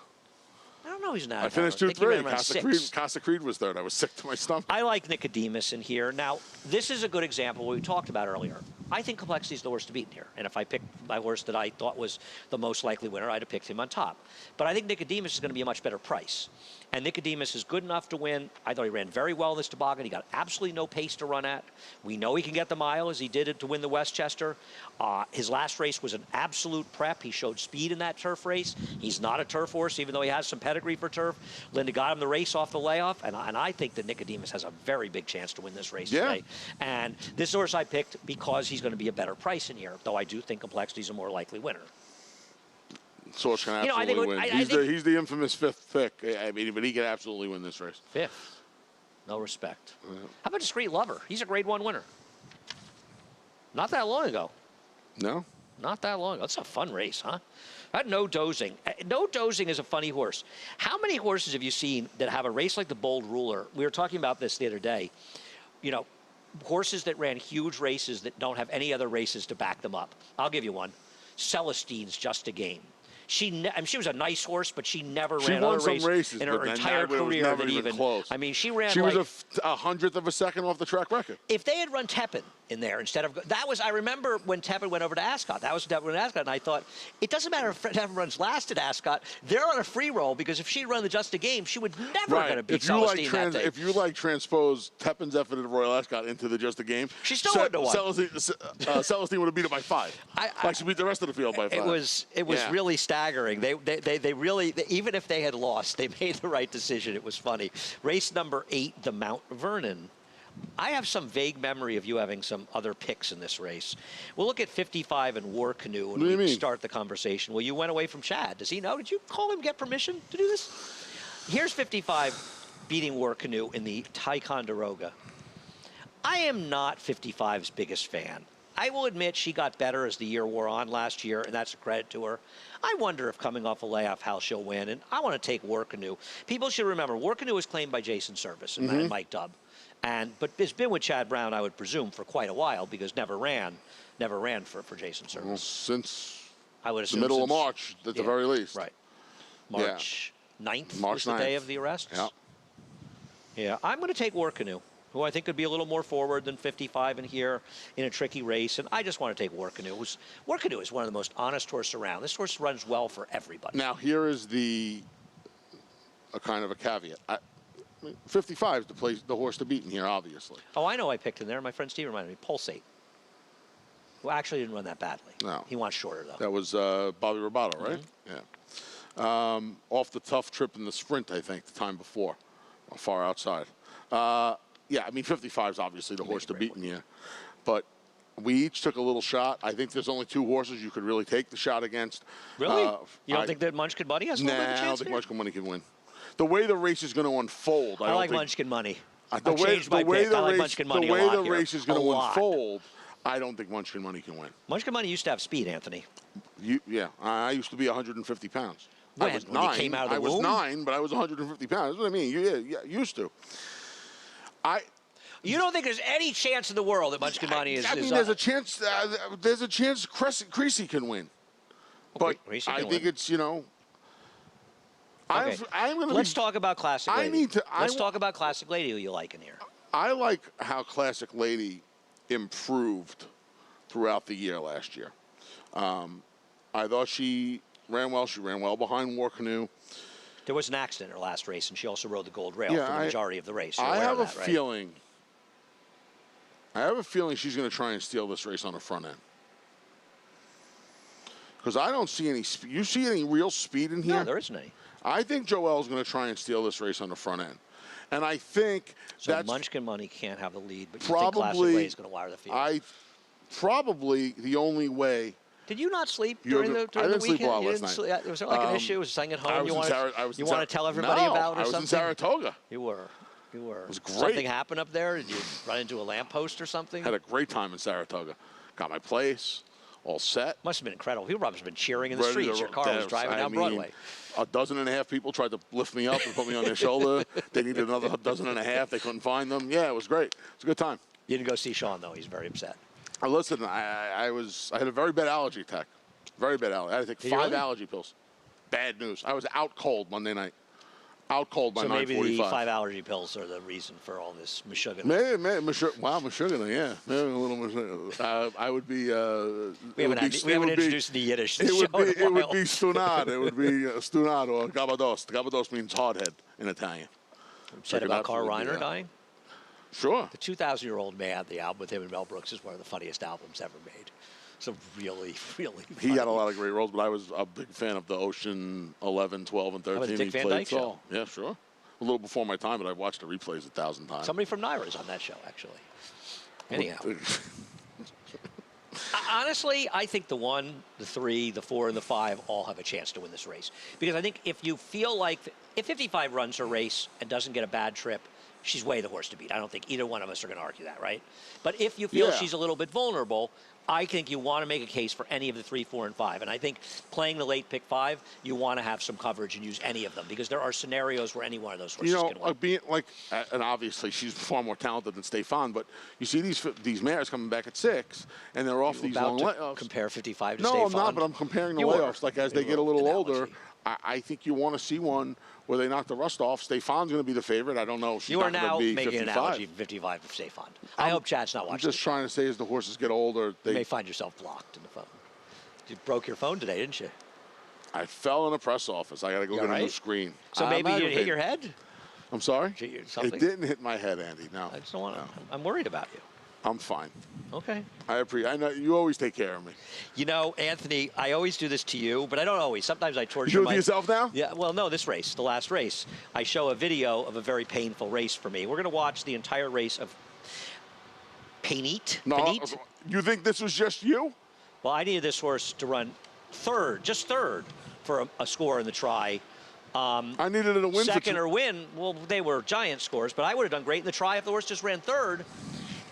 I don't know. He's not. I finished 2-3. Casa Creed was third. I was sick to my stomach. I like Nicodemus in here. Now, this is a good example we talked about earlier. I think Complexity is the horse to beat in here. And if I picked my horse that I thought was the most likely winner, I'd have picked him on top. But I think Nicodemus is going to be a much better price. And Nicodemus is good enough to win. I thought he ran very well this toboggan. He got absolutely no pace to run at. We know he can get the mile as he did it to win the Westchester. His last race was an absolute prep. He showed speed in that turf race. He's not a turf horse, even though he has some pedigree for turf. Linda got him the race off the layoff, and I think that Nicodemus has a very big chance to win this race today. And this horse I picked because he's going to be a better price in here, though I do think Complexity is a more likely winner. Source can absolutely win. He's the infamous 5th pick. I mean, but he can absolutely win this race. 5th. No respect. Yeah. How about Discreet Lover? He's a Grade 1 winner. Not that long ago. No? Not that long ago. That's a fun race, huh? No Dozing. No Dozing is a funny horse. How many horses have you seen that have a race like the Bold Ruler? We were talking about this the other day. You know, horses that ran huge races that don't have any other races to back them up. I'll give you one. Celestine's Just a Game. She was a nice horse, but she never ran other races in her entire career. That even close. I mean, she ran. She was a 100th of a second off the track record. If they had run Tepin in there instead of that was I remember when Tepin went over to Ascot. That was Tepin went to Ascot, and I thought it doesn't matter if Tepin runs last at Ascot. They're on a free roll because if she'd run the Just a Game, she would never going to beat Celestine that day. If you transpose Tepin's effort at Royal Ascot into the Just a Game, she still wouldn't have won. Celestine would have beat her by 5. Like she beat the rest of the field by 5. It was really staggering. They really, even if they had lost, they made the right decision. It was funny. Race number 8, the Mount Vernon. I have some vague memory of you having some other picks in this race. We'll look at 55 and War Canoe when we start the conversation. Well, you went away from Chad. Does he know? Did you call him, get permission to do this? Here's 55 beating War Canoe in the Ticonderoga. I am not 55's biggest fan. I will admit she got better as the year wore on last year, and that's a credit to her. I wonder if coming off a layoff how she'll win, and I want to take War Canoe. People should remember, War Canoe was claimed by Jason Service and Mike Dubb. But it's been with Chad Brown, I would presume, for quite a while because never ran for Jason Service. Well, since I would assume the middle of March, at the very least. Right. March 9th was the day of the arrests. Yeah, I'm going to take War Canoe, who I think could be a little more forward than 55 in here in a tricky race. And I just want to take War Canoe. War Canoe is one of the most honest horses around. This horse runs well for everybody. Now, here is a kind of a caveat. 55 is the horse to beat in here, obviously. Oh, I know I picked in there. My friend Steve reminded me. Pulsate. Who actually didn't run that badly. No. He wants shorter, though. That was Bobby Robato, right? Yeah. Off the tough trip in the sprint, I think, the time before. Far outside. Yeah, I mean, 55 is obviously the horse to beat in here. But we each took a little shot. I think there's only 2 horses you could really take the shot against. Really? You don't think that Munchkin Money has a little bit of a chance? I don't think Munchkin Money can win. The way the race is going to unfold, I like Munchkin Money. The way the race is going to unfold, I don't think Munchkin Money can win. Munchkin Money used to have speed, Anthony. Yeah, I used to be 150 pounds. When? I was when 9. He came out of the womb? I was 9, but I was 150 pounds. That's what I mean. Yeah, used to. You don't think there's any chance in the world that Munchkin Money is? I mean, there's a chance. There's a chance Creasy can win, but I think it's Okay. Let's talk about Classic Lady. Let's talk about Classic Lady, who you like in here. I like how Classic Lady improved throughout the year last year. I thought she ran well. She ran well behind War Canoe. There was an accident in her last race, and she also rode the gold rail for the majority of the race. I have a feeling I have a feeling she's going to try and steal this race on the front end. Because I don't see any speed. You see any real speed in here? No, there isn't any. I think Joelle's going to try and steal this race on the front end. And I think so that's Munchkin Money can't have the lead, but you probably, think Classic Way is going to wire the field. Probably the only way. Did you not sleep during the weekend? I didn't sleep a lot last night. Was there like an issue? Was something at home you want to tell everybody about or something? I was in Saratoga. You were. You were. It was great. Something happened up there? Did you run into a lamppost or something? Had a great time in Saratoga. Got my place, all set. Must have been incredible. People must have been cheering in the streets. Your car was driving down Broadway. 12 people tried to lift me up and put me on their shoulder. They needed another 12. They couldn't find them. Yeah, it was great. It was a good time. You didn't go see Sean, though. He's very upset. Listen, I had a very bad allergy attack. Very bad allergy. I had to take 5 allergy pills. Bad news. I was out cold Monday night. Out cold by 9:45. So maybe the 5 allergy pills are the reason for all this mashugana. Maybe mashugana, yeah. Maybe a little mashugana. I would be... we haven't introduced the Yiddish to the show It would be stunad. It would be stunad or gabados. Gabados means hardhead in Italian. Said about Carl Reiner dying? Sure. The 2,000-year-old man, the album with him and Mel Brooks, is one of the funniest albums ever made. So really, really funny. He had a lot of great roles, but I was a big fan of the Ocean 11, 12, and 13. How about the Dick Van Dyke show? Yeah, sure. A little before my time, but I've watched the replays 1,000 times. Somebody from Naira is on that show, actually. Anyhow. Honestly, I think the 1, the 3, the 4, and the 5 all have a chance to win this race. Because I think if you feel like, if 55 runs her race and doesn't get a bad trip, she's way the horse to beat. I don't think either one of us are going to argue that, right? But if you feel she's a little bit vulnerable, I think you want to make a case for any of the 3, 4, and 5. And I think playing the late pick 5, you want to have some coverage and use any of them because there are scenarios where any one of those horses can win. And obviously she's far more talented than Stefan, but you see these mares coming back at 6, and they're off these long layoffs. Compare 55 to No, Stefan? I'm not, but I'm comparing the layoffs. Like as they get a little older, I think you want to see one where they knock the rust off. Stefan's going to be the favorite. I don't know if she's not going to be 55. You are now making an analogy for 55 of Stefan. I hope Chad's not watching. I'm just trying to say as the horses get older, you may find yourself blocked in the phone. You broke your phone today, didn't you? I fell in a press office. I got to go get a new screen. So maybe you hit your head? I'm sorry? Something? It didn't hit my head, Andy. No. I just don't want to. I'm worried about you. I'm fine. Okay. I know you always take care of me. You know, Anthony, I always do this to you, but I don't always. Sometimes I torture you do it to yourself now? Yeah. Well, no, this race, the last race, I show a video of a very painful race for me. We're going to watch the entire race of Panit. No, Panit? You think this was just you? Well, I needed this horse to run just third for a score in the try. I needed it to win. Second or win. Well, they were giant scores, but I would have done great in the try if the horse just ran third.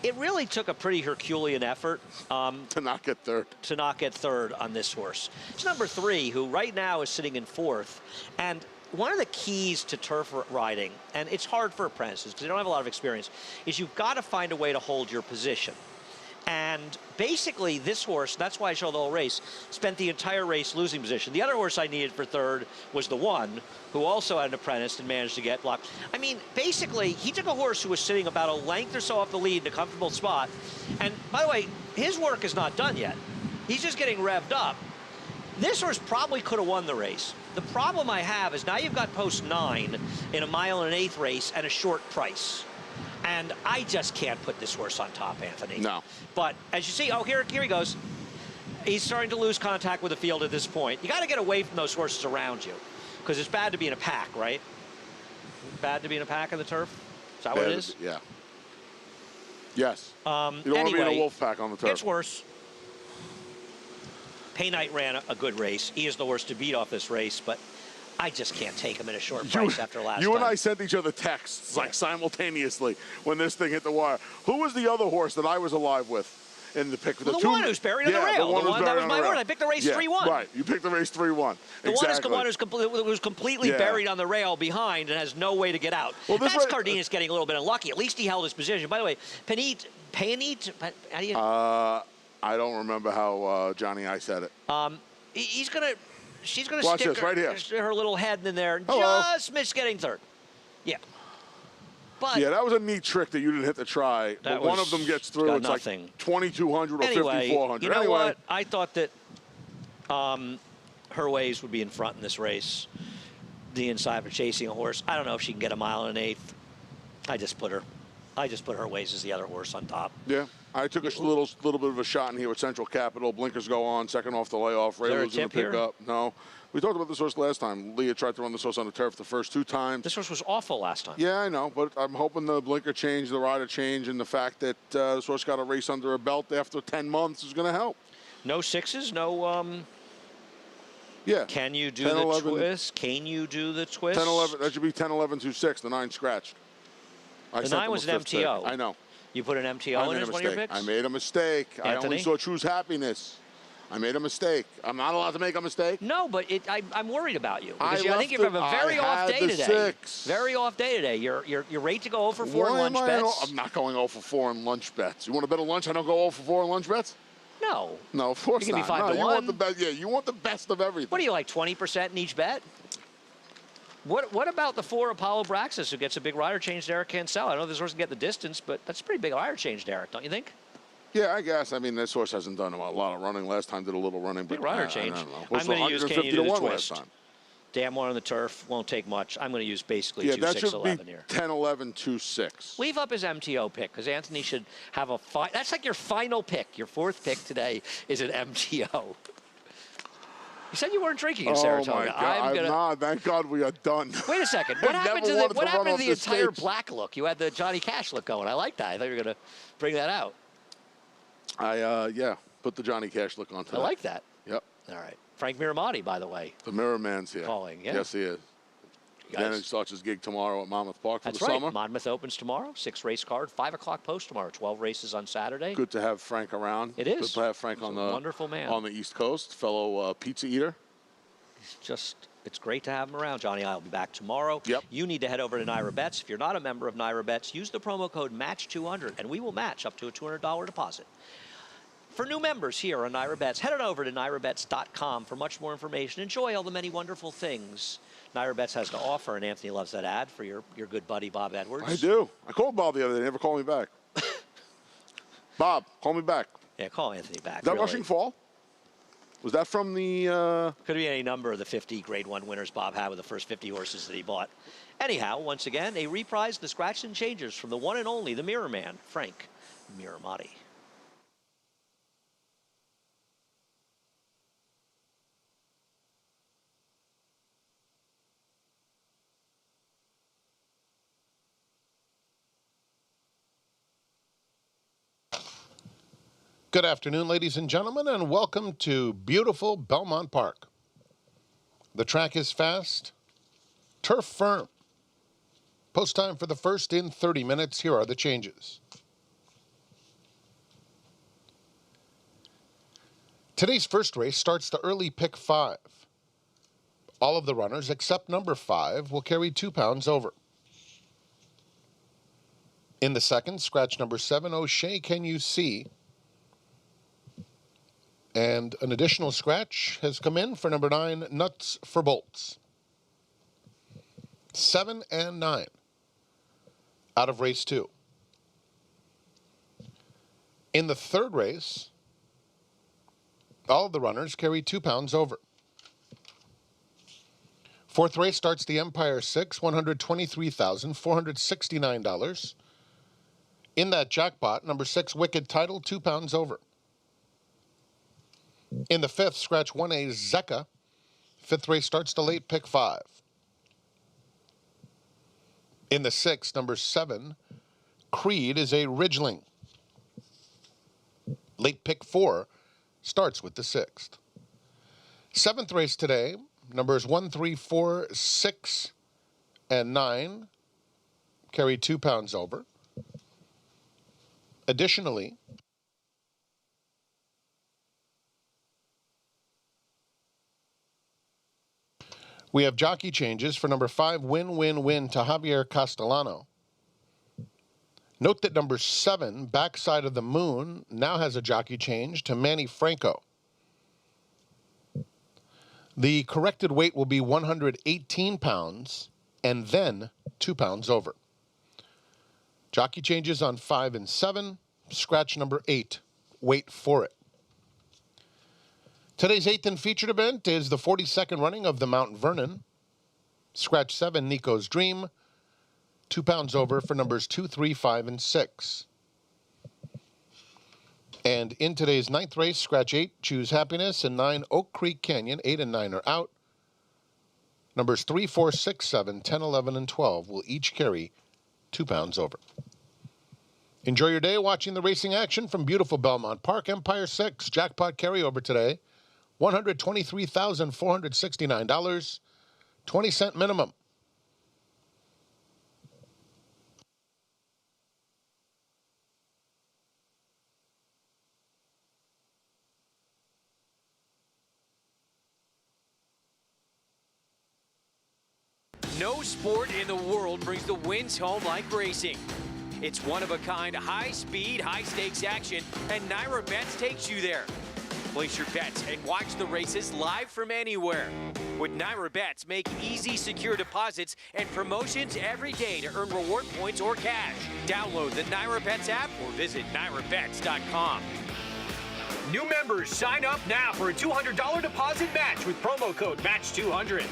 It really took a pretty Herculean effort to not get third. To not get third on this horse. It's number 3, who right now is sitting in 4th. And one of the keys to turf riding, and it's hard for apprentices because they don't have a lot of experience, is you've got to find a way to hold your position. And basically, this horse, that's why I show the whole race, spent the entire race losing position. The other horse I needed for third was the 1, who also had an apprentice and managed to get blocked. I mean, basically, he took a horse who was sitting about a length or so off the lead in a comfortable spot. And by the way, his work is not done yet. He's just getting revved up. This horse probably could have won the race. The problem I have is now you've got post 9 in a 1.125 race at a short price. And I just can't put this horse on top, Anthony. No. But as you see, here he goes. He's starting to lose contact with the field at this point. You got to get away from those horses around you because it's bad to be in a pack, right? Bad to be in a pack on the turf? Is that what it is? Yeah. Yes. You don't want to be in a wolf pack on the turf. It's worse. Pay Knight ran a good race. He is the horse to beat off this race, but I just can't take him at a short price after last time. You and I sent each other texts like simultaneously when this thing hit the wire. Who was the other horse that I was alive with in the pick? The one who's buried on the rail. The one that was my word. I picked the race 3-1. Right, you picked the race 3-1. The one who's completely buried on the rail behind and has no way to get out. Well, that's Cardenas getting a little bit unlucky. At least he held his position. By the way, Panit, how do you... I don't remember how Johnny I said it. She's going to stick her little head in there, just missed getting third. Yeah. But yeah, that was a neat trick that you didn't hit the try. But one of them gets through. It's nothing. Like 2,200 or 5,400. You know what? I thought that her ways would be in front in this race. The inside for chasing a horse. I don't know if she can get a 1.125. I just put her. I just put Her Ways as the other horse on top. Yeah. I took a little bit of a shot in here with Central Capital. Blinkers go on, second off the layoff. Raylo's going to pick up. No. We talked about this horse last time. Leah tried to run this horse on the turf the first 2 times. This horse was awful last time. Yeah, I know, but I'm hoping the blinker change, the rider change, and the fact that this horse got a race under a belt after 10 months is going to help. No sixes, no. Yeah. Can you do 10, the 11, twist? Can you do the twist? 10, 11. That should be 10, 11, 2, 6. The 9 scratched. The 9 was an MTO. Pick. I know. You put an MTO in as one of your picks? I made a mistake. Anthony? I only saw Choose Happiness. I made a mistake. I'm not allowed to make a mistake? No, but I'm worried about you. I think you have a very off day today. 6. Very off day today. You're ready to go 0 for 4 in lunch bets. I'm not going 0 for 4 in lunch bets. You want to bet a lunch? I don't go 0 for 4 in lunch bets? No. No, of course you can not. Be 5 to you 1. Want the best. Yeah, you want the best of everything. What do you like? 20% in each bet? What about the 4 Apollo Braxis who gets a big rider change to Eric Cancel? I know this horse can get the distance, but that's a pretty big rider change to Eric, don't you think? Yeah, I guess. I mean, this horse hasn't done a lot of running. Last time did a little running. Big but rider change. I don't know. I'm going to use Can You Do the Twist? Last time. Damn one on the turf. Won't take much. I'm going to use basically 2, that 6, should 11 be here. 10, 11, 2, 6. Leave up his MTO pick because Anthony should have a that's like your final pick. Your 4th pick today is an MTO. You said you weren't drinking in Saratoga. Oh, my God. I'm not. Thank God we are done. Wait a second. What happened to the entire stage. black look? You had the Johnny Cash look going. I like that. I thought you were going to bring that out. Yeah, put the Johnny Cash look on today. I like that. Yep. All right. Frank Miramati, by the way. The Mirror Man's here. Calling, yeah. Yes, he is. Then he starts his gig tomorrow at Monmouth Park for the summer. That's right. Monmouth opens tomorrow. 6 race card. 5 o'clock post tomorrow. 12 races on Saturday. Good to have Frank around. It is. Good to have Frank on the wonderful man on the East Coast, fellow pizza eater. It's great to have him around. Johnny I will be back tomorrow. Yep. You need to head over to Naira Bets. If you're not a member of Naira Bets, use the promo code MATCH200, and we will match up to a $200 deposit. For new members here on Naira Bets, head on over to nairabets.com for much more information. Enjoy all the many wonderful things Naira Bets has to offer, and Anthony loves that ad for your good buddy Bob Edwards. I do. I called Bob the other day. He never called me back. Bob, call me back. Yeah, call Anthony back. Is that really. Rushing Fall? Was that from the... Could be any number of the 50 Grade 1 winners Bob had with the first 50 horses that he bought. Anyhow, once again, a reprise of the scratch and changes from the one and only, the Mirror Man, Frank Miramati. Good afternoon, ladies and gentlemen, and welcome to beautiful Belmont Park. The track is fast, turf firm. Post time for the first in 30 minutes. Here are the changes. Today's first race starts the early pick 5. All of the runners except number 5 will carry 2 pounds over. In the second, scratch number 7, O'Shea, Can You See? And an additional scratch has come in for number 9, Nuts for Bolts. 7 and 9 out of race 2. In the third race, all of the runners carry 2 pounds over. Fourth race starts the Empire 6, $123,469. In that jackpot, number 6, Wicked Title, 2 pounds over. In the fifth, scratch 1A, Zeka. Fifth race starts the late pick 5. In the sixth, number 7, Creed is a Ridgeling. Late pick 4 starts with the sixth. Seventh race today, numbers 1, 3, 4, 6, and 9 carry 2 pounds over. Additionally, we have jockey changes for number 5, Win, Win, Win to Javier Castellano. Note that number 7, Backside of the Moon, now has a jockey change to Manny Franco. The corrected weight will be 118 pounds and then 2 pounds over. Jockey changes on 5 and 7, scratch number 8, wait for it. Today's 8th and featured event is the 42nd running of the Mount Vernon. Scratch 7, Nico's Dream. £2 over for numbers 2, 3, 5, and 6. And in today's 9th race, scratch 8, choose Happiness, and 9, Oak Creek Canyon. 8 and 9 are out. Numbers 3, 4, 6, 7, 10, 11, and 12 will each carry £2 over. Enjoy your day watching the racing action from beautiful Belmont Park. Empire 6 jackpot carryover today, $123,469, 20-cent minimum. No sport in the world brings the wins home like racing. It's one-of-a-kind, high-speed, high-stakes action, and Naira Bets takes you there. Place your bets and watch the races live from anywhere. With Naira Bets, make easy, secure deposits and promotions every day to earn reward points or cash. Download the Naira Bets app or visit nairabets.com. New members, sign up now for a $200 deposit match with promo code MATCH200.